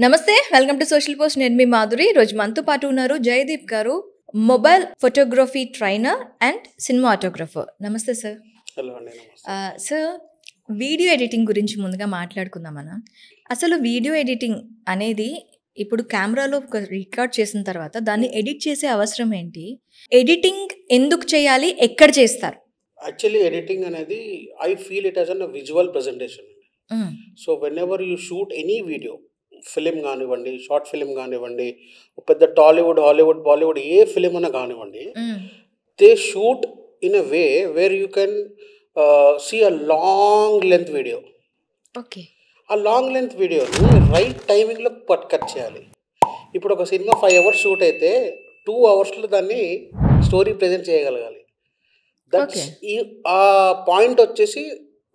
నమస్తే, welcome to social post. నేను మీ మాధురి. రోజు మనతో పాటు ఉన్నారు జయదీప్ గారు, mobile photography trainer and cinematographer. నమస్తే సార్. హలో అండి, నమస్తే. సార్, వీడియో ఎడిటింగ్ గురించి ముందుగా మాట్లాడుకుందాం మనం. అసలు వీడియో ఎడిటింగ్ అనేది ఇప్పుడు కెమెరాలో రికార్డ్ చేసిన తర్వాత దాన్ని ఎడిట్ చేసే అవసరం ఏంటి? ఎడిటింగ్ ఎందుకు చేయాలి, ఎక్కడ చేస్తారు? యాక్చువల్లీ ఎడిటింగ్ అనేది I feel it as an visual presentation. So whenever you shoot any video, film కానివ్వండి, షార్ట్ ఫిలిం కానివ్వండి, పెద్ద టాలీవుడ్, హాలీవుడ్, బాలీవుడ్ ఏ ఫిలిం అన్నా కానివ్వండి, they shoot in a way where you can see a long length video. Okay. ఆ long length వీడియోని right టైమింగ్లో cut చేయాలి. ఇప్పుడు ఒక సినిమా 5 hours షూట్ అయితే 2 hours దాన్ని స్టోరీ ప్రజెంట్ చేయగలగాలి. దట్స్ ఆ పాయింట్ వచ్చేసి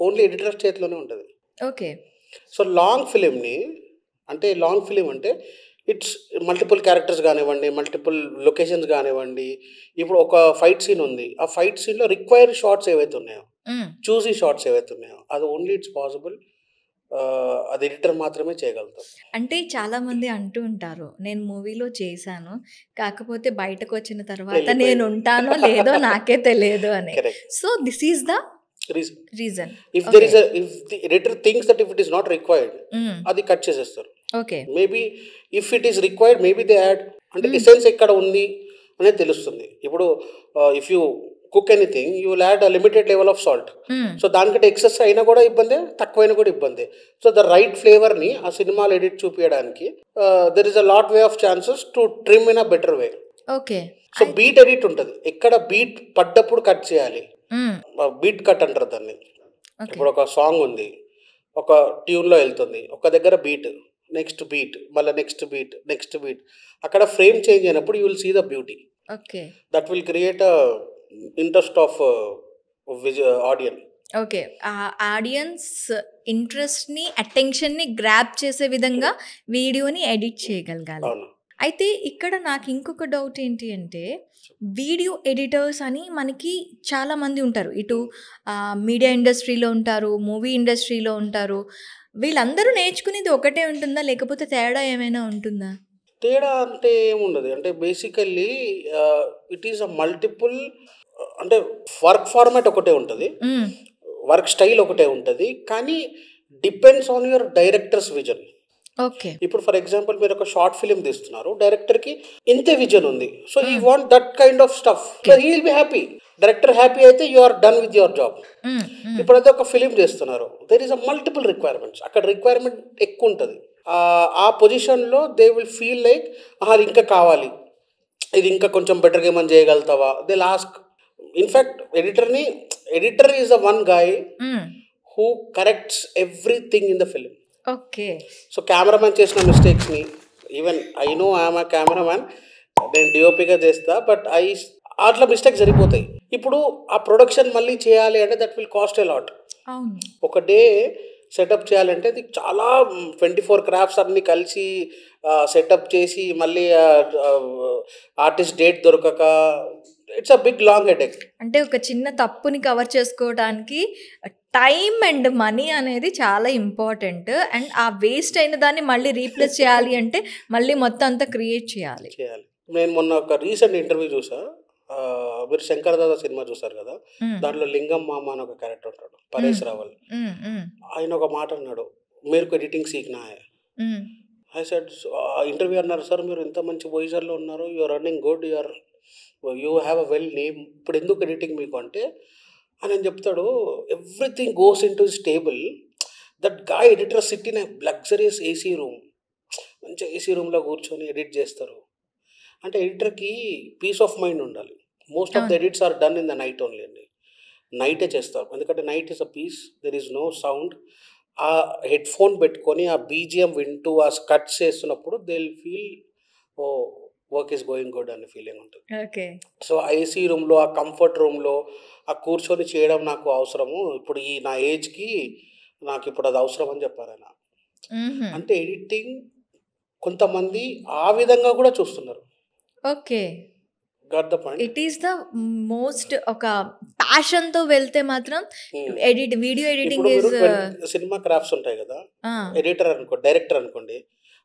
ఓన్లీ ఎడిటర్ చేతిలోనే ఉంటుంది. ఓకే. సో లాంగ్ ఫిలింని అంటే ఇట్స్ మల్టిపుల్ క్యారెక్టర్స్ కానివ్వండి, మల్టిపుల్ లొకేషన్స్ కానివ్వండి. ఇప్పుడు ఒక ఫైట్ సీన్ ఉంది, ఆ ఫైట్ సీన్లో రిక్వైర్డ్ షార్ట్స్ ఏవైతే ఉన్నాయో, చూసీ షార్ట్స్ ఏవైతే ఉన్నాయో, అది ఓన్లీ ఇట్స్ పాసిబుల్ అది ఎడిటర్ మాత్రమే చేయగలుగుతాం. అంటే చాలా మంది అంటూ ఉంటారు, నేను మూవీలో చేశాను, కాకపోతే బయటకు వచ్చిన తర్వాత నేను ఉంటానో లేదో నాకే తెలియదు అని. So this is the reason. If the editor thinks that if it is not required, అది కట్ చేసేస్తారు. Okay. Maybe if it is required, maybe they add, అంటే ఎసెన్స్ ఎక్కడ ఉంది అనేది తెలుస్తుంది. ఇప్పుడు if you cook anything, you will add a limited level of salt. So దానికంటే excess అయినా కూడా ఇబ్బంది, తక్కువైనా కూడా ఇబ్బంది. సో ద రైట్ ఫ్లేవర్ని ఆ సినిమాలో ఎడిట్ చూపించడానికి there is a lot way of chances to trim in a better way. Okay. So beat edit ఉంటుంది, ఎక్కడ బీట్ పడ్డప్పుడు కట్ చేయాలి. బీట్ కట్ అంటారు దాన్ని. ఇప్పుడు ఒక సాంగ్ ఉంది, ఒక ట్యూన్లో వెళ్తుంది, ఒక దగ్గర బీట్, నెక్స్ట్ బీట్, మళ్ళీ నెక్స్ట్ బీట్, అక్కడ ఫ్రేమ్ చేంజ్ అయినప్పుడు you will see the beauty. Okay. That will create a interest of audience. Okay. ఆ ఆడియన్స్ ఇంట్రెస్ట్ని, అటెన్షన్ని గ్రాప్ చేసే విధంగా వీడియోని ఎడిట్ చేయగలగాలి. అయితే ఇక్కడ నాకు ఇంకొక డౌట్ ఏంటి అంటే, వీడియో ఎడిటర్స్ అని మనకి చాలా మంది ఉంటారు. ఇటు మీడియా ఇండస్ట్రీలో ఉంటారు, మూవీ ఇండస్ట్రీలో ఉంటారు. వీళ్ళందరూ నేర్చుకునేది ఒకటే ఉంటుందా, లేకపోతే తేడా ఏమైనా ఉంటుందా? తేడా అంటే ఏముండదు. అంటే basically it is a multiple, అంటే వర్క్ ఫార్మాట్ ఒకటే ఉంటుంది, వర్క్ స్టైల్ ఒకటే ఉంటుంది, కానీ depends on your director's vision. Okay. ఇప్పుడు ఫర్ ఎగ్జాంపుల్ మీరు ఒక షార్ట్ ఫిలిం తీస్తున్నారు, డైరెక్టర్కి ఇంతే విజన్ ఉంది, so he want that kind of stuff, so he will be happy. Director happy అయితే you are done with your job. ఇప్పుడు అదే ఒక ఫిలిం చేస్తున్నారు, there is a multiple requirements, అక్కడ రిక్వైర్మెంట్ ఎక్కువ ఉంటుంది. ఆ పొజిషన్లో దే విల్ ఫీల్ లైక్ అది ఇంకా కావాలి, ఇది ఇంకా కొంచెం బెటర్గా ఏమని చేయగలుగుతావా, they ask. In fact editor is a one guy who corrects everything in the film. Okay. So cameraman చేసిన మిస్టేక్స్ని, even I know I'm a cameraman, నేను డిఓపిగా చేస్తా, బట్ అట్లా మిస్టేక్స్ జరిగిపోతాయి. ఇప్పుడు ఆ ప్రొడక్షన్ మళ్ళీ చేయాలి అంటే that will cost a lot. ఒక డే సెటప్ చేయాలంటే అది చాలా 24 క్రాఫ్ట్స్ అన్నీ కలిసి సెటప్ చేసి మళ్ళీ ఆర్టిస్ట్ డేట్ దొరకక, it's a big long headache. అంటే ఒక చిన్న తప్పుని కవర్ చేసుకోవడానికి టైం అండ్ మనీ అనేది చాలా ఇంపార్టెంట్. అండ్ ఆ వేస్ట్ అయిన దాన్ని మళ్ళీ రీప్లేస్ చేయాలి అంటే మళ్ళీ మొత్తం అంతా క్రియేట్ చేయాలి. నేను మొన్న ఒక రీసెంట్ ఇంటర్వ్యూ చూసా, మీరు శంకర్ దాదా సినిమా చూసారు కదా, దాంట్లో లింగం మామ అని ఒక క్యారెక్టర్ ఉంటాడు, పరేష్ రావల్. ఆయన ఒక మాట అన్నాడు, మేరకు ఎడిటింగ్ సీక్నా హై. ఐ సెడ్, ఇంటర్వ్యూ అన్నారు, సార్ మీరు ఇంత మంచి పొజిషన్లో ఉన్నారు, you are running good, you have a well name, ఇప్పుడు ఎందుకు ఎడిటింగ్ మీకు అంటే అని చెప్తాడు, everything goes into his table. That guy editor sit in a luxurious AC room, మంచిగా ఏసీ రూమ్లో కూర్చొని ఎడిట్ చేస్తారు. అంటే ఎడిటర్కి పీస్ ఆఫ్ మైండ్ ఉండాలి. Most of the edits are done in the night only అండి. నైటే చేస్తారు, ఎందుకంటే night is a peace, there is no sound. ఆ హెడ్ ఫోన్ పెట్టుకొని ఆ బీజిఎం వింటూ ఆ కట్స్ చేస్తున్నప్పుడు they will feel oh work is going good అనే ఫీలింగ్ ఉంటుంది. ఓకే. సో ఆ ఏసీ రూమ్లో, ఆ కంఫర్ట్ రూమ్లో ఆ కూర్చొని చేయడం నాకు అవసరము, ఇప్పుడు నా ఏజ్కి నాకు ఇప్పుడు అది అవసరం అని చెప్పారు ఆయన. అంటే ఎడిటింగ్ కొంతమంది ఆ విధంగా కూడా చూస్తున్నారు. Okay. Got the point. It is the most ఒక ప్యాషన్తో వెళ్తే మాత్రం వీడియో ఎడిటింగ్ సినిమా క్రాఫ్ట్స్ ఉంటాయి కదా, ఎడిటర్ అనుకో, డైరెక్టర్ అనుకోండి,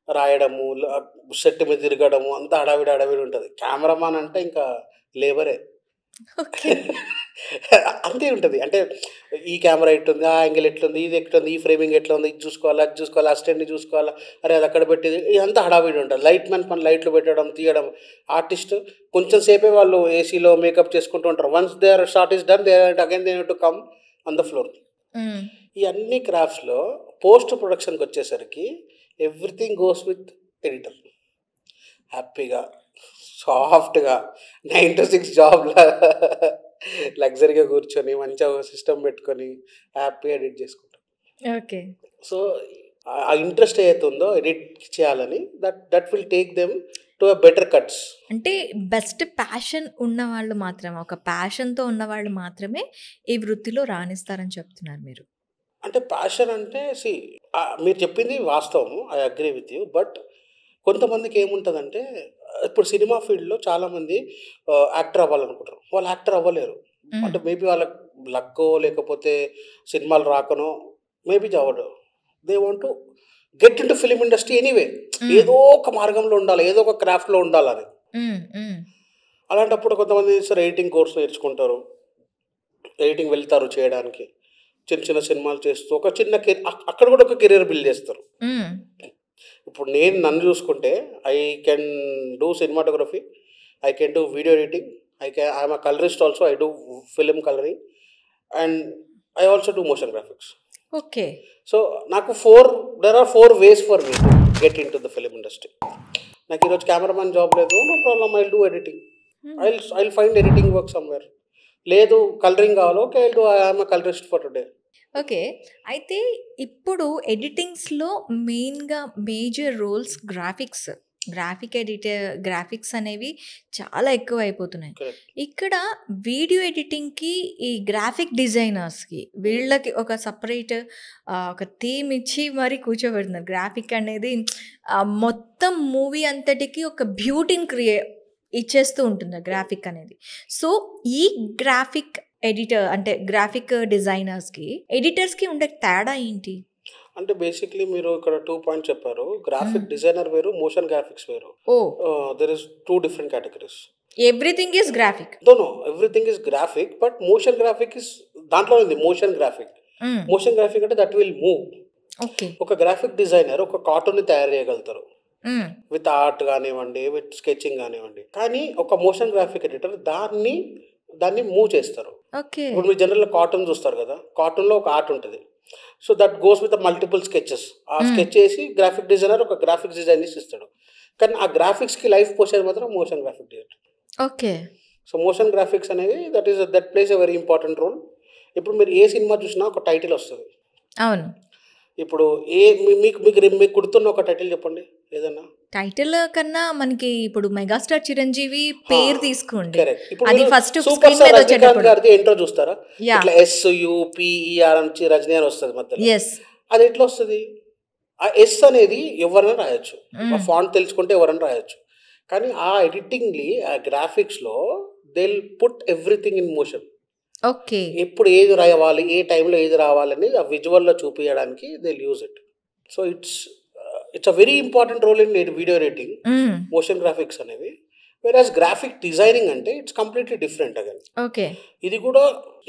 రాయడము, సెట్ మీద తిరగడము, అంతా హడావిడి ఉంటుంది. కెమెరామాన్ అంటే ఇంకా లేబరే. ఓకే. అంతే ఉంటుంది. అంటే ఈ కెమెరా ఎట్లుంది, ఆ యాంగిల్ ఎట్లుంది, ఇది ఎట్లుంది, ఈ ఫ్రేమింగ్ ఎట్లా ఉంది, ఇది చూసుకోవాలా, అది చూసుకోవాలా, అసిస్టెంట్ని చూసుకోవాలా, అరే అది అక్కడ పెట్టేది, ఇదంతా హడావిడి ఉంటుంది. లైట్ మ్యాన్ పని లైట్లు పెట్టడం, తీయడం. ఆర్టిస్ట్ కొంచెం సేపే వాళ్ళు ఏసీలో మేకప్ చేసుకుంటూ ఉంటారు. Once their shot is done, they again they to come on the floor. ఈ అన్ని క్రాఫ్ట్స్లో పోస్ట్ ప్రొడక్షన్కి వచ్చేసరికి ఎవ్రీథింగ్ గోస్ విత్ ఎడిటర్. హ్యాపీగా సాఫ్ట్గా 9 to 6 జాబ్లా లగ్జరీగా కూర్చొని మంచిగా సిస్టమ్ పెట్టుకొని హ్యాపీగా ఎడిట్ చేసుకుంటాం. ఓకే. సో ఆ ఇంట్రెస్ట్ ఏదైతే ఉందో ఎడిట్ చేయాలని, that will take them to a better cuts. అంటే బెస్ట్ ప్యాషన్ ఉన్నవాళ్ళు మాత్రమే, ఒక ప్యాషన్తో ఉన్నవాళ్ళు మాత్రమే ఈ వృత్తిలో రాణిస్తారని చెప్తున్నారు మీరు. అంటే ప్యాషన్ అంటే మీరు చెప్పింది వాస్తవం, I agree with you. But కొంతమందికి ఏముంటుందంటే, ఇప్పుడు సినిమా ఫీల్డ్లో చాలామంది యాక్టర్ అవ్వాలనుకుంటారు, వాళ్ళు యాక్టర్ అవ్వలేరు. అంటే మేబీ వాళ్ళకి లక్కో లేకపోతే సినిమాలు రాకనో మేబీ అవ్వడు. They want to get into film industry anyway. ఏదో ఒక మార్గంలో ఉండాలి, ఏదో ఒక క్రాఫ్ట్లో ఉండాలని. అలాంటప్పుడు కొంతమంది సార్ ఎడిటింగ్ కోర్స్ నేర్చుకుంటారు, ఎడిటింగ్ వెళ్తారు చేయడానికి, చిన్న చిన్న సినిమాలు చేస్తూ ఒక చిన్న అక్కడ కూడా ఒక కెరీర్ బిల్డ్ చేస్తారు. ఇప్పుడు నన్ను చూసుకుంటే I can do cinematography, I can do video editing, I'm a colourist also, I do film colouring and I also do motion graphics. Okay. So నాకు there are 4 ways for me to get into the film industry. నాకు ఈరోజు cameraman job లేదు, no problem, I do editing, I find editing work somewhere. లేదు colouring కావాలి, okay I do, I'm a colourist for today. Okay. అయితే ఇప్పుడు ఎడిటింగ్స్లో మెయిన్గా major roles graphics అనేవి చాలా ఎక్కువ అయిపోతున్నాయి. ఇక్కడ వీడియో ఎడిటింగ్కి ఈ గ్రాఫిక్ డిజైనర్స్కి వీళ్ళకి ఒక సపరేట్ ఒక థీమ్ ఇచ్చి మరి కూర్చోబెడుతున్నారు. గ్రాఫిక్ అనేది మొత్తం మూవీ అంతటికి ఒక బ్యూటీని ఇచ్చేస్తూ ఉంటుంది గ్రాఫిక్ అనేది. సో ఈ గ్రాఫిక్ ఎడిటర్ అంటే గ్రాఫిక్ డిజైనర్స్కి ఎడిటర్స్కి ఉండే తేడా ఏంటి? అంటే బేసిక్లీ మీరు ఇక్కడ 2 పాయింట్స్ చెప్పారు. గ్రాఫిక్ డిజైనర్ వేరు, మోషన్ గ్రాఫిక్స్ వేరు. There is 2 different categories. Everything is graphic? No, everything is graphic, but motion graphic is దాంట్లో ఉంది. మోషన్ గ్రాఫిక్ అంటే దట్ విల్ మూవ్. ఒక గ్రాఫిక్ డిజైనర్ ఒక కార్టూన్ని తయారు చేయగలుగుతారు విత్ ఆర్ట్ కానివ్వండి, విత్ స్కెచింగ్ కానివ్వండి. కానీ ఒక మోషన్ గ్రాఫిక్ ఎడిటర్ దాన్ని మూవ్ చేస్తారు. ఇప్పుడు మీరు జనరల్గా కార్టూన్ చూస్తారు కదా, కార్టూన్లో ఒక ఆర్ట్ ఉంటుంది. So that goes with multiple sketches. ఆ స్కెచ్ చేసి గ్రాఫిక్ డిజైనర్ ఒక గ్రాఫిక్స్ డిజైన్ చేసి ఇస్తాడు. కానీ ఆ గ్రాఫిక్స్కి లైఫ్ పోసేది మాత్రం motion graphic designer. Okay. So motion graphics అనేది that plays a very important role. ఇప్పుడు మీరు ఏ సినిమా చూసినా ఒక టైటిల్ వస్తుంది. అవును. ఇప్పుడు మీకు గుర్తున్న ఒక టైటిల్ చెప్పండి ఏదన్నా. టైటిల్ కన్నా మనకి ఇప్పుడు మెగాస్టార్ చిరంజీవి పేరు తీసుకోండి, ఇప్పుడు అది ఫస్ట్ సూపర్ స్టార్ రజనీకాంత్ గారిది ఎంట్రో చూస్తారా, ఇట్లా SUPER నుంచి రజనీ అని వస్తుంది మధ్యలో. అది ఎట్లా వస్తుంది? ఆ ఎస్ అనేది ఎవరైనా రాయొచ్చు, ఆ ఫాంట్ తెలుసుకుంటే ఎవరైనా రాయొచ్చు. కానీ ఆ ఎడిటింగ్లీ ఆ గ్రాఫిక్స్లో they will put everything in motion. Okay. ఎప్పుడు ఏది రావాలి, ఏ టైంలో ఏది రావాలని ఆ విజువల్లో చూపించడానికి they will use it. So it's a very important role in video editing, motion graphics అనేవి. వెరాజ్ గ్రాఫిక్ డిజైనింగ్ అంటే it's completely different again. Okay. ఇది కూడా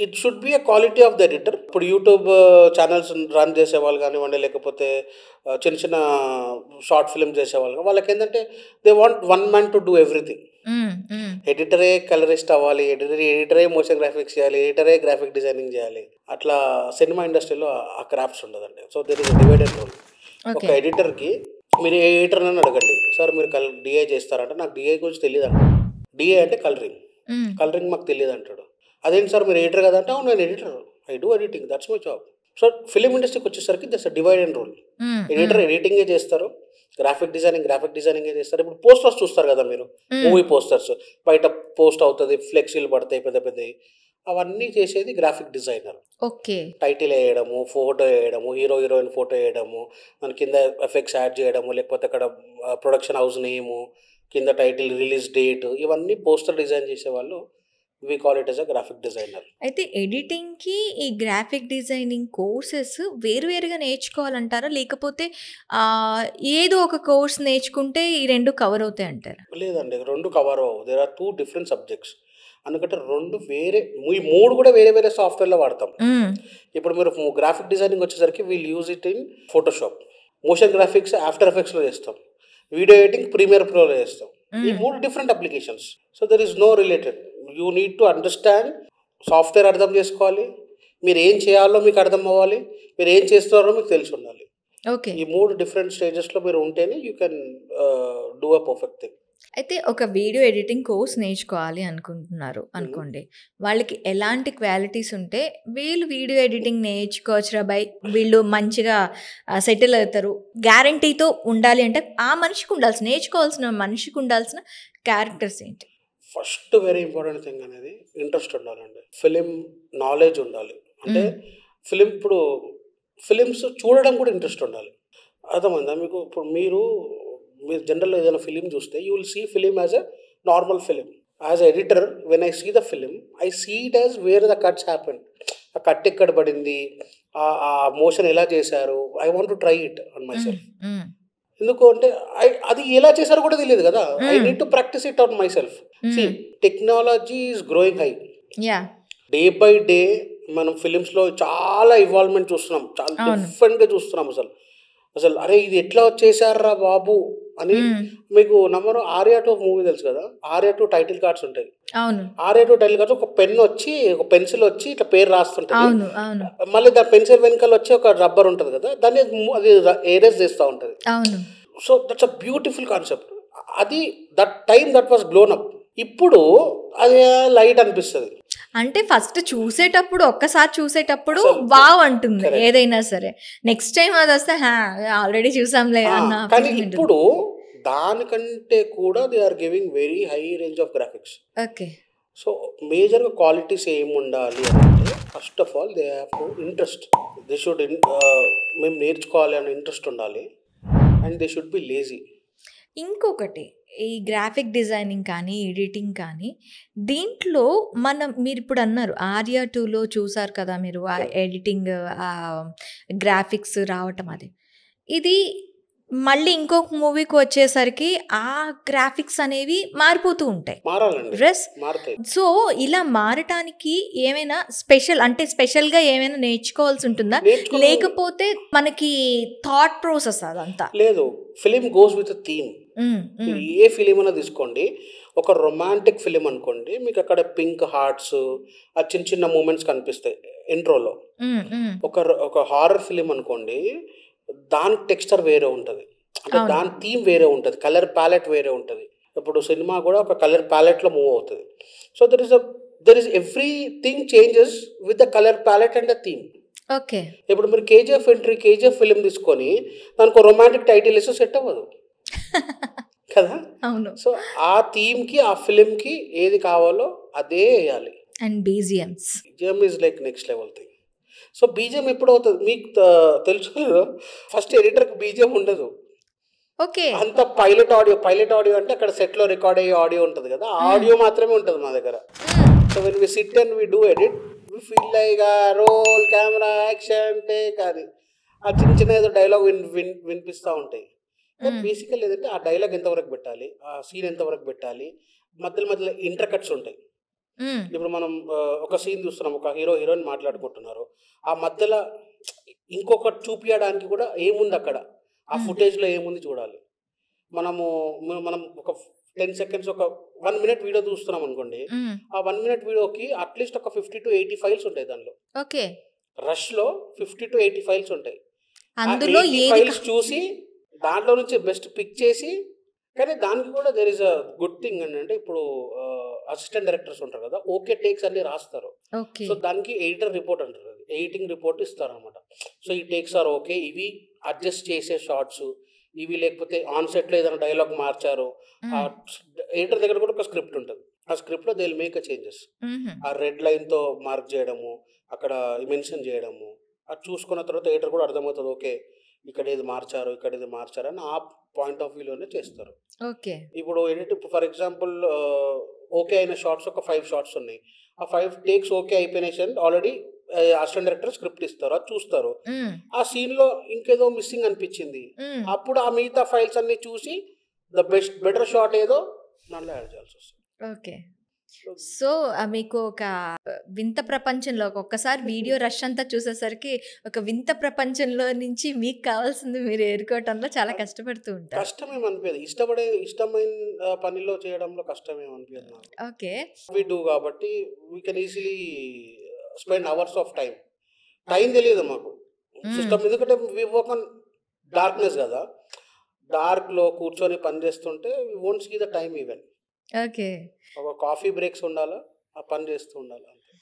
it should be a quality of the editor. ఇప్పుడు YouTube channels run చేసేవాళ్ళు కానివ్వండి, లేకపోతే చిన్న చిన్న షార్ట్ ఫిల్మ్స్ చేసేవాళ్ళు, వాళ్ళకి ఏంటంటే they want one man to do everything. ఎడిటరే కలరిస్ట్ అవ్వాలి, ఎడిటరే మోషన్ గ్రాఫిక్స్ చేయాలి, ఎడిటరే గ్రాఫిక్ డిజైనింగ్ చేయాలి. అట్లా సినిమా ఇండస్ట్రీలో ఆ క్రాఫ్ట్స్ ఉండదండి. So there is a divided role. ఒక ఎడిటర్కి మీరు ఏ ఎడిటర్ అని అడగండి, సార్ మీరు డిఐ చేస్తారంటే నాకు డిఐ గురించి తెలియదు అంటాడు. డిఐ అంటే కలరింగ్ మాకు తెలియదు అంటాడు. అదేంటి సార్ మీరు ఎడిటర్ కదా అంటే, అవును నేను editor, I do editing, that's my job. So film ఇండస్ట్రీకి వచ్చేసరికి that's a divided role. Editor ఎడిటింగే చేస్తారు, గ్రాఫిక్ డిజైనింగే చేస్తారు. ఇప్పుడు పోస్టర్స్ చూస్తారు కదా మీరు, మూవీ పోస్టర్స్ బయట పోస్ట్ అవుతుంది, ఫ్లెక్సీలు పడతాయి పెద్ద పెద్దవి, అవన్నీ చేసేది గ్రాఫిక్ డిజైనర్. ఓకే. టైటిల్ వేయడము, ఫోటో వేయడము, హీరోయిన్ ఫోటో వేయడము, దాని కింద ఎఫెక్ట్స్ యాడ్ చేయడము, లేకపోతే అక్కడ ప్రొడక్షన్ హౌస్ నేము, కింద టైటిల్, రిలీజ్ డేట్, ఇవన్నీ పోస్టర్ డిజైన్ చేసేవాళ్ళు we call it as a graphic designer. అయితే ఎడిటింగ్‌కి ఈ గ్రాఫిక్ డిజైనింగ్ కోర్సెస్ వేరువేరుగా నేర్చుకోవాలంటారా? లేకపోతే ఏదో ఒక కోర్స్ నేర్చుకుంటే ఈ 2 కవర్ అవుతాయంటారా? లేదండి, 2 కవర్ అవ్వవు. There are 2 different subjects. ఎందుకంటే 2 వేరే, ఈ 3 కూడా వేరే వేరే సాఫ్ట్‌వేర్‌లో వాడతాం. ఇప్పుడు మీరు గ్రాఫిక్ డిజైనింగ్ వచ్చేసరికి will use it in Photoshop. Motion graphics after ఎఫెక్ట్స్‌లో చేస్తాం. వీడియో ఎడిటింగ్ ప్రీమియర్ ప్రోలో చేస్తాం. ఈ 3 different applications. So there is no related. You need to understand software, అర్థం చేసుకోవాలి, మీరు ఏం చేయాలో మీకు అర్థం అవ్వాలి, మీరు ఏం చేస్తున్నారో మీకు తెలిసి ఉండాలి. ఓకే. ఈ 3 డిఫరెంట్ స్టేజెస్‌లో మీరు ఉంటేనే you can do a perfect thing. అయితే ఒక వీడియో ఎడిటింగ్ కోర్స్ నేర్చుకోవాలి అనుకుంటున్నారు అనుకోండి. వాళ్ళకి ఎలాంటి క్వాలిటీస్ ఉంటే వీళ్ళు వీడియో ఎడిటింగ్ నేర్చుకోవచ్చురా బై, వీళ్ళు మంచిగా సెటిల్ అవుతారు గ్యారంటీతో ఉండాలి అంటే ఆ మనిషికి ఉండాల్సిన, నేర్చుకోవాల్సిన మనిషికి ఉండాల్సిన క్యారెక్టర్స్ ఏంటి? ఫస్ట్ వెరీ ఇంపార్టెంట్ థింగ్ అనేది ఇంట్రెస్ట్ ఉండాలండి. ఫిలిం నాలెడ్జ్ ఉండాలి. అంటే ఇప్పుడు ఫిలిమ్స్ చూడడం కూడా ఇంట్రెస్ట్ ఉండాలి. అర్థమైందా మీకు? ఇప్పుడు మీరు జనరల్గా ఏదైనా ఫిలిం చూస్తే you will see film as a normal film. As editor when I see the film, I see it as where the cuts happen. ఆ కట్ ఎక్కడ పడింది, ఆ మోషన్ ఎలా చేశారు, I want to try it on my self. ఎందుకు అంటే అది ఎలా చేశారో కూడా తెలియదు కదా. I need to practice it on my self. See, technology is growing high. Day by day మనం ఫిలిమ్స్లో చాలా ఇన్వాల్వ్మెంట్ చూస్తున్నాం, చాలా డిఫరెంట్గా చూస్తున్నాం. అసలు అరే ఇది ఎట్లా చేశారా బాబు అని. మీకు నమ్మరు, ఆర్యా 2 మూవీ తెలుసు కదా, ఆర్యా 2 టైటిల్ కార్డ్స్ ఉంటాయి. ఆర్యా 2 టైటిల్ కార్డ్స్ ఒక పెన్ వచ్చి, ఒక పెన్సిల్ వచ్చి ఇట్లా పేరు రాస్తుంటుంది. మళ్ళీ దాని పెన్సిల్ వెనకాల వచ్చి ఒక రబ్బర్ ఉంటుంది కదా, దాన్ని అది ఎరేజ్ చేస్తూ ఉంటుంది. So that's a beautiful concept. అది that time that was blown up. ఇప్పుడు అది లైట్ అనిపిస్తుంది. అంటే ఫస్ట్ చూసేటప్పుడు, ఒక్కసారి చూసేటప్పుడు వావ్ అంటుంది ఏదైనా సరే. నెక్స్ట్ టైం అది వస్తే ఆల్రెడీ చూసాంలే అన్న. కానీ ఇప్పుడు దానికంటే కూడా they are giving very high range of graphics. Okay. So మేజర్గా క్వాలిటీస్ ఏమి ఉండాలి అంటే, first of all they have to interest. They should మేము నేర్చుకోవాలి అనే ఇంట్రెస్ట్ ఉండాలి. And they should be lazy. ఇంకొకటి, ఈ గ్రాఫిక్ డిజైనింగ్ కానీ ఎడిటింగ్ కానీ దీంట్లో మీరు ఇప్పుడు అన్నారు ఆర్యా 2లో చూసారు కదా మీరు, ఆ ఎడిటింగ్, ఆ గ్రాఫిక్స్ రావటం, ఇది మళ్ళీ ఇంకొక మూవీకి వచ్చేసరికి ఆ గ్రాఫిక్స్ అనేవి మారిపోతూ ఉంటాయి. సో ఇలా మారటానికి ఏమైనా స్పెషల్గా ఏమైనా నేర్చుకోవాల్సి ఉంటుందా, లేకపోతే మనకి థాట్ ప్రాసెస్ అదంతా? లేదు, film goes with theme. A film అయినా తీసుకోండి, ఒక రొమాంటిక్ ఫిలిం అనుకోండి, మీకు అక్కడ పింక్ హార్ట్స్, ఆ చిన్న చిన్న మూమెంట్స్ కనిపిస్తాయి ఇంట్రోలో. ఒక హారర్ ఫిలిం అనుకోండి, దాని టెక్స్చర్ వేరే ఉంటుంది, అంటే దాని థీమ్ వేరే ఉంటుంది, కలర్ ప్యాలెట్ వేరే ఉంటుంది. ఇప్పుడు సినిమా కూడా ఒక కలర్ ప్యాలెట్లో మూవ్ అవుతుంది. So there is everything changes with the colour palette and the theme. Okay. ఇప్పుడు మీరు కేజీఎఫ్ ఫిలిం తీసుకొని దానికి రొమాంటిక్ టైటిల్ ఇస్తే సెట్ అవ్వదు కదా. అవును. సో ఆ థీమ్కి, ఆ ఫిలింకి ఏది కావాలో అదే వేయాలి. And BGM is like next level thing. So BGM ఎప్పుడు అవుతుంది మీకు తెలుసు, ఫస్ట్ ఎడిటర్కి బీజిఎం ఉండదు. ఓకే. అంత పైలట్ ఆడియో అంటే అక్కడ సెట్లో రికార్డ్ అయ్యే ఆడియో ఉంటుంది కదా, ఆడియో మాత్రమే ఉంటుంది మా దగ్గర. So when we sit and we do edit, we feel like roll camera action take అని ఆ చిన్న ఏదో డైలాగ్ వినిపిస్తూ ఉంటాయి. బేసికల్ ఏదంటే ఆ డైలాగ్ ఎంతవరకు పెట్టాలి, ఆ సీన్ ఎంతవరకు పెట్టాలి, మధ్యలో ఇంటర్కట్స్ ఉంటాయి. ఇప్పుడు మనం ఒక సీన్ చూస్తున్నాం, ఒక హీరోయిన్ మాట్లాడుకుంటున్నారు, ఆ మధ్యలో ఇంకొకటి చూపించడానికి కూడా ఏముంది అక్కడ, ఆ ఫుటేజ్లో ఏముంది చూడాలి. మనం ఒక 10 seconds, ఒక 1 minute వీడియో చూస్తున్నాం అనుకోండి, ఆ 1 minute వీడియోకి అట్లీస్ట్ ఒక 50 to 80 ఫైల్స్ ఉంటాయి దానిలో. ఓకే. రష్లో 50 to 80 ఫైల్స్ ఉంటాయి. అందులో ఫైల్స్ చూసి దాంట్లో నుంచి బెస్ట్ పిక్ చేసి, కానీ దానికి కూడా there is a good thing అంటే, ఇప్పుడు అసిస్టెంట్ డైరెక్టర్స్ ఉంటారు కదా, ఓకే టేక్స్ అన్ని రాస్తారు. సో దానికి ఎడిటర్ రిపోర్ట్ అంటారు, ఎడిటింగ్ రిపోర్ట్ ఇస్తారు అనమాట. సో ఈ టేక్స్ ఆర్ ఓకే, ఇవి అడ్జస్ట్ చేసే షార్ట్స్ ఇవి, లేకపోతే ఆన్ సెట్లో ఏదైనా డైలాగ్ మార్చారు, ఎడిటర్ దగ్గర కూడా ఒక స్క్రిప్ట్ ఉంటుంది. ఆ స్క్రిప్ట్లో they will make a changes. ఆ రెడ్ లైన్తో మార్క్ చేయడము, అక్కడ మెన్షన్ చేయడము, అది చూసుకున్న తర్వాత ఎడిటర్ కూడా అర్థమవుతుంది, ఓకే ఇక్కడ ఏది మార్చారు అని ఆ పాయింట్ ఆఫ్ వ్యూలోనే చేస్తారు. ఓకే. ఇప్పుడు ఫర్ ఎగ్జాంపుల్ ఓకే అయిన షార్ట్స్ ఒక 5 షార్ట్స్ ఉన్నాయి. ఆ 5 టేక్స్ ఓకే అయిపోయినాయి sir. Already assistant director script ఇస్తారు, అది చూస్తారు. ఆ సీన్లో ఇంకేదో మిస్సింగ్ అనిపించింది. అప్పుడు ఆ మిగతా ఫైల్స్ అన్ని చూసి బెటర్ షాట్ ఏదో దాంట్లో యాడ్ చేయాల్సి వస్తుంది. ఓకే. సో మీకు ఒక వింత ప్రపంచంలో ఒక్కసారి వీడియో రష్ అంతా చూసేసరికి ఒక వింత ప్రపంచంలో నుంచి మీకు కావాల్సింది మీరు ఏరుకోవటంలో చాలా కష్టపడుతూ ఉంటారు. కష్టమేమనిపించదు, ఇష్టమైన పనిలో చేయడంలో కష్టమేమనిపించదు నాకు. ఓకే. వి డూ కాబట్టి we can easily spend hours of time తెలియదు మాకు సిస్టమ్. ఎందుకంటే వి వర్క్ ఆన్ డార్క్నెస్ కదా, డార్క్లో కూర్చొని పని చేస్తుంటే we won't see the time even. Okay. ఒక కాఫీ బ్రేక్స్ ఉండాలా, ఆ పని చేస్తూ ఉండాలి అంతే.